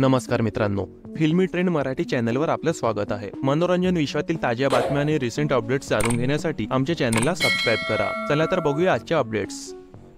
नमस्कार मित्रांनो, फिल्मी ट्रेंड मराठी चॅनलवर आपलं स्वागत आहे। मनोरंजन विश्वातील ताज्या बातम्या आणि रिसेंट अपडेट्स जाणून घेण्यासाठी आमच्या चॅनलला सबस्क्राइब करा। चला तर बघूया आजच्या अपडेट्स।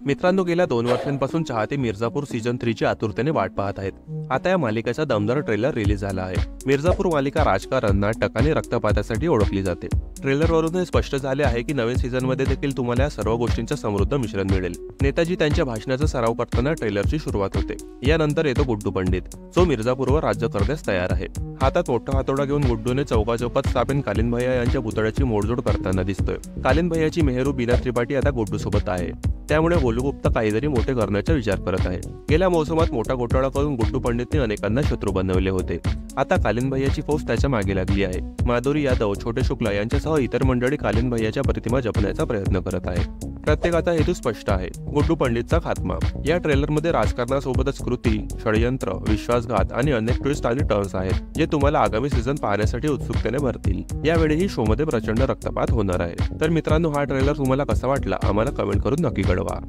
मित्रांनो, गेल्या 2 वर्षांपासून चाहते मिर्झापूर सीझन 3 ची आतुरतेने वाट पाहत आहेत। आता या मालिकेचा दमदार ट्रेलर रिलीज झाला आहे। मिर्झापूर मालिका राजकारण, नाटक आणि रक्तपातासाठी ओळखली जाते। ट्रेलरवरून हे स्पष्ट झाले आहे की नवीन सीझन मध्ये देखील तुम्हाला या सर्व गोष्टींचं समृद्ध मिश्रण मिळेल। नेताजी त्यांच्या भाषणाचा सराव करताना ट्रेलरची सुरुवात होते। यानंतर येतो गुड्डू पंडित, जो मिर्झापूरवर राज्य करण्यास तयार आहे। हातात मोठा हातोडा घेऊन गुड्डूने चौकाचौकात स्थापन कालीन भैया यांच्या पुतळ्याची मोडजोड करताना दिसतोय। कालीन भैयाची मेहरू बीना त्रिपाठी आता गुड्डू सोबत आहे, त्यामुळे गोलू गुप्ता काहीतरी मोठे करण्याचा विचार करत आहे। गेल्या मोसमात मोठा घोटाळा करून गुड्डू पंडितने अनेकांना शत्रू बनवले होते। आता कालीन भैयाची फौज त्याच्या मागे लागली आहे। माधुरी यादव, छोटे शुक्ला यांच्यासह इतर मंडळी कालीन भैयाच्या प्रतिमा जपण्याचा प्रयत्न करत आहे। प्रत्येकाचा हेतू स्पष्ट आहे, गुड्डू पंडितचा खात्मा। या ट्रेलरमध्ये राजकारणासोबतच कृती, षडयंत्र, विश्वासघात आणि अनेक ट्विस्ट आणि टर्न्स आहेत, जे तुम्हाला आगामी सीझन पाहण्यासाठी उत्सुकतेने भरतील। यावेळीही शो मध्ये प्रचंड रक्तपात होणार आहे। तर मित्रांनो, हा ट्रेलर तुम्हाला कसा वाटला आम्हाला कमेंट करून नक्की कळवा।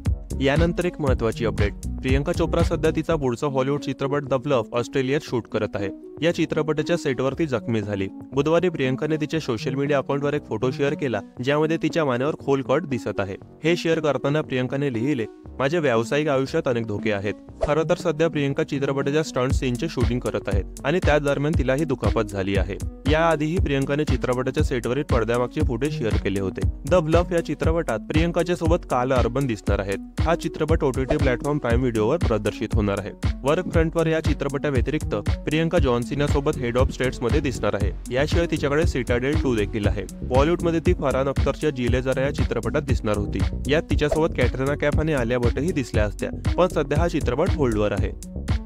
यानंतर एक महत्त्वाची अपडेट, प्रियंका चोप्रा सध्या तिचा पुढचा हॉलिवूड चित्रपट द ब्लफ ऑस्ट्रेलियात शूट करत आहे। या चित्रपटाच्या सेटवरती जखमी झाली। बुधवारी प्रियंकाने तिच्या सोशल मीडिया अकाउंटवर एक फोटो शेअर केला, ज्यामध्ये तिच्या मानेवर खोल कट दिसत आहे। हे शेअर करताना प्रियंकाने लिहिले, माझ्या व्यावसायिक आयुष्यात अनेक धोके आहेत। खरं तर सध्या प्रियंका चित्रपटाच्या स्टंट सीनचे शूटिंग करत आहे आणि त्याच दरम्यान तिलाही दुखापत झाली आहे। याआधीही प्रियंकाने चित्रपटाच्या सेटवरील पडद्यामागचे फुटेज शेअर केले होते। द ब्लफ या चित्रपटात प्रियंकाच्या सोबत काल अर्बन दिसणार आहेत। हा चित्रपट OTT प्लॅटफॉर्म प्राईम व्हिडिओवर प्रदर्शित होणार आहे। वर्क फ्रंटवर या चित्रपटाव्यतिरिक्त प्रियंका जॉन सीना सोबत हेड ऑफ स्टेट्स मध्ये दिसणार आहे। याशिवाय तिच्याकडे सिटाडेल 2 देखील आहे। बॉलिवूडमध्ये ती फरहान अख्तरच्या जिले जरा या चित्रपटात दिसणार होती। यात तिच्यासोबत कॅटरीना कैफ आणि आलिया भट्टही दिसल्या असत्या, पण सध्या हा चित्रपट होल्डवर आहे।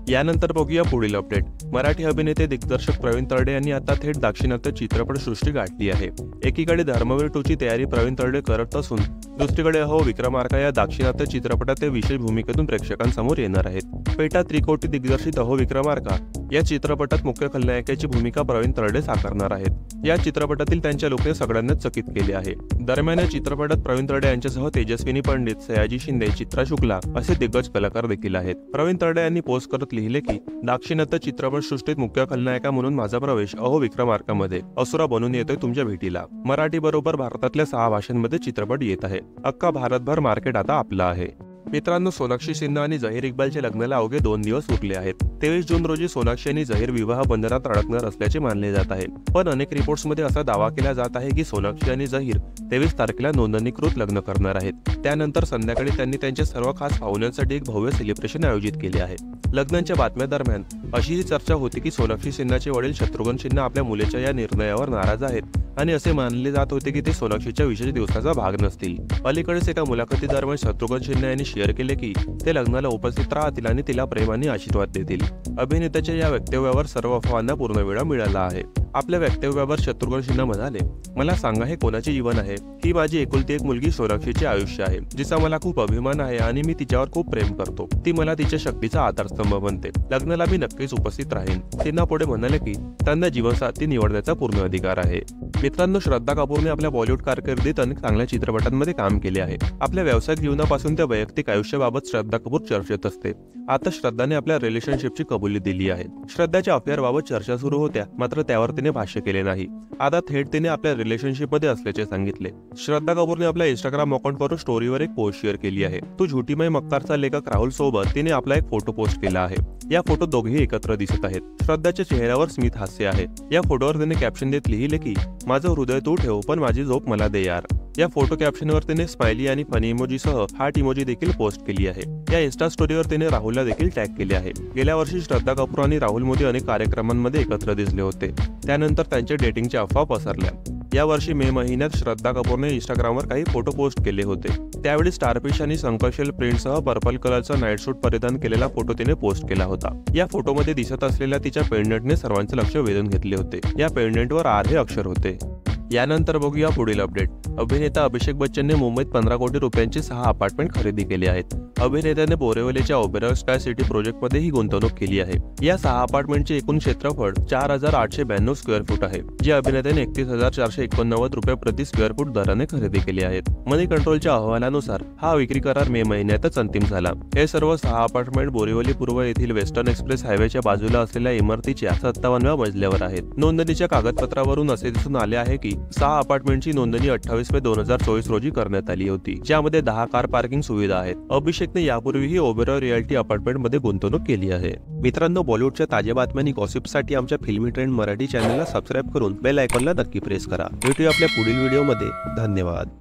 यानंतर बघूया पुढील अपडेट। मराठी अभिनेते दिग्दर्शक प्रवीण तरडे यांनी आता थेट दाक्षिणात्य चित्रपटसृष्टी गाठली आहे। एकीकडे धर्मवीर 2 ची तयारी प्रवीण तरडे करत असून दुसरीकडे अहो विक्रमार्का या दाक्षिणात्य चित्रपटात ते विशेष भूमिकेतून प्रेक्षकांसमोर येणार आहेत। पेटा त्रिकोटी दिग्दर्शित अहो विक्रमार्का या चित्रपटात मुख्य खलनायकाची भूमिका प्रवीण तरडे साकारणार आहेत। या चित्रपटातील त्यांच्या लुकने सगळ्यांनाच चकित केले आहे। दरम्यान या चित्रपटात प्रवीण तरडे यांच्यासह तेजस्विनी पंडित, सयाजी शिंदे, चित्रा शुक्ला असे दिग्गज कलाकार देखील आहेत। प्रवीण तरडे यांनी पोस्ट करत लिहिले की दाक्षिणात्य चित्रपटसृष्टीत मुख्य खलनायका म्हणून माझा प्रवेश अहो विक्रमार्कामध्ये असुरा बनून येतोय तुमच्या भेटीला। मराठी बरोबर भारतातल्या 6 भाषांमध्ये चित्रपट येत आहे। अख्खा भारतभर मार्केट आता आपलं आहे। मित्रांनो, सोनाक्षी सिन्हा आणि झहीर इक्बालच्या लग्नाला अवघे 2 दिवस उरले आहेत। 23 जून रोजी सोनाक्षी आणि झहीर विवाह बंधनात अडकणार असल्याचे मानले जात आहे, पण अनेक रिपोर्ट्समध्ये असा दावा केला जात आहे की सोनाक्षी आणि झहीर 23 तारखेला नोंदणीकृत लग्न करणार आहेत। त्यानंतर संध्याकाळी त्यांनी त्यांच्या सर्व खास पाहुण्यांसाठी एक भव्य सेलिब्रेशन आयोजित केले आहे। लग्नाच्या बातम्या दरम्यान अशीही चर्चा होती की सोनाक्षी सिन्हाचे वडील शत्रुघ्न सिन्हा आपल्या मुलीच्या या निर्णयावर नाराज आहेत आणि असे मानले जात होते की ते सोनाक्षीच्या विशेष दिवसाचा भाग नसतील। अलीकडेच एका मुलाखतीदरम्यान शत्रुघ्न सिन्हा यांनी शेअर केले की ते लग्नाला उपस्थित राहतील आणि तिला प्रेमाने आशीर्वाद देतील। अभिनेत्याच्या या वक्तव्यावर सर्व अफवांना पूर्णवेळ मिळाला आहे। आपल्या वक्तव्यावर शत्रुघ्न सिन्हा म्हणाले, मला सांगा हे कोणाचे जीवन आहे? ही माझी एकुलती एक मुलगी सोनाक्षीचे आयुष्य आहे, जिचा मला खूप अभिमान आहे आणि मी तिच्यावर खूप प्रेम करतो। ती मला तिच्या शक्तीचा आधारस्तंभ बनते। लग्नाला मी नक्कीच उपस्थित राहीन। सिन्हा पुढे म्हणाले की त्यांना जीवनसाथी निवडण्याचा पूर्ण अधिकार आहे। मित्रांनो, श्रद्धा कपूरने आपल्या बॉलिवूड कारकिर्दीत अनेक चांगल्या चित्रपटांमध्ये काम केले आहे। आपल्या व्यावसायिक जीवनापासून ते वैयक्तिक आयुष्याबाबत श्रद्धा कपूर चर्चेत असते। आता श्रद्धाने आपल्या रिलेशनशिपची कबुली दिली आहे। श्रद्धाच्या अफेअरबाबत चर्चा सुरू होत्या, मात्र त्यावर तिने भाष्य केले नाही। आता थेट तिने आपल्या रिलेशनशिपमध्ये असल्याचे सांगितले। श्रद्धा कपूरने आपल्या इंस्टाग्राम अकाउंटवरून स्टोरीवर एक पोस्ट शेअर केली आहे। तो झुटीमय मक्कारचा लेखक राहुल सोबत तिने आपला एक फोटो पोस्ट केला आहे। या फोटोत दोघेही एकत्र दिसत आहेत। श्रद्धाच्या चेहऱ्यावर स्मित हास्य आहे। या फोटोवर तिने कॅप्शन देत लिहिले की माझं हृदय तू ठेव पण माझी झोप मला दे यार। या फोटो कॅप्शनवर तिने स्माइली आणि फनी इमोजीसह हार्ट इमोजी देखील पोस्ट केली आहे। या इन्स्टा स्टोरीवर तिने राहुलला देखील टॅग केले आहे। गेल्या वर्षी श्रद्धा कपूर आणि राहुल मोदी अनेक कार्यक्रमांमध्ये एकत्र दिसले होते। त्यानंतर त्यांच्या डेटिंगच्या अफवा पसरल्या। या वर्षी मे महिन्यात श्रद्धा कपूरने इंस्टाग्रामवर काही फोटो पोस्ट केले होते। त्यावेळी स्टारफिश आणि संकर्षल प्रिंटसह पर्पल कलरचा नाईट सूट परिधान केलेला फोटो तिने पोस्ट केला होता। या फोटोमध्ये दिसत असलेल्या तिच्या पेंडंटने सर्वांचे लक्ष वेधून घेतले होते। या पेंडंटवर आर हे अक्षर होते। यानंतर बघूया पुढील अपडेट। अभिनेता अभिषेक बच्चनने मुंबईत 15 कोटी रुपयांचे 6 अपार्टमेंट खरेदी केले आहेत। अभिनेत्याने बोरिवलीच्या ओबेरॉय स्काय सिटी प्रोजेक्ट मध्ये ही गुंतवणूक केली आहे। या 6 अपार्टमेंटचे एकूण क्षेत्रफळ 4892 स्क्वेअर फूट आहे, जे अभिनेत्याने 31,489 रुपये प्रति स्क्वेअर फूट दराने खरेदी केले आहेत। मनी कंट्रोलच्या अहवालानुसार हा विक्री करार मे महिन्यातच अंतिम झाला। हे सर्व 6 अपार्टमेंट बोरिवली पूर्व येथील वेस्टर्न एक्सप्रेस हायवेच्या बाजूला असलेल्या इमारतीच्या 57व्या मजल्यावर आहेत। नोंदणीच्या कागदपत्रावरून असे दिसून आले आहे की 6 अपार्टमेंटची नोंदणी 28 मे 2024 रोजी करण्यात आली होती, ज्यामध्ये 10 कार पार्किंग सुविधा आहेत। अभिषेकने यापूर्वीही ओबेरॉय रिअल्टी अपार्टमेंट मध्ये गुंतवणूक केली आहे। मित्रांनो, बॉलिवूडच्या ताज्या बातम्या आणि गॉसिपसाठी आमच्या फिल्मी ट्रेंड मराठी चॅनलला सबस्क्राईब करून बेल आयकॉनला नक्की प्रेस करा। भेटूया आपल्या पुढील व्हिडिओमध्ये। धन्यवाद।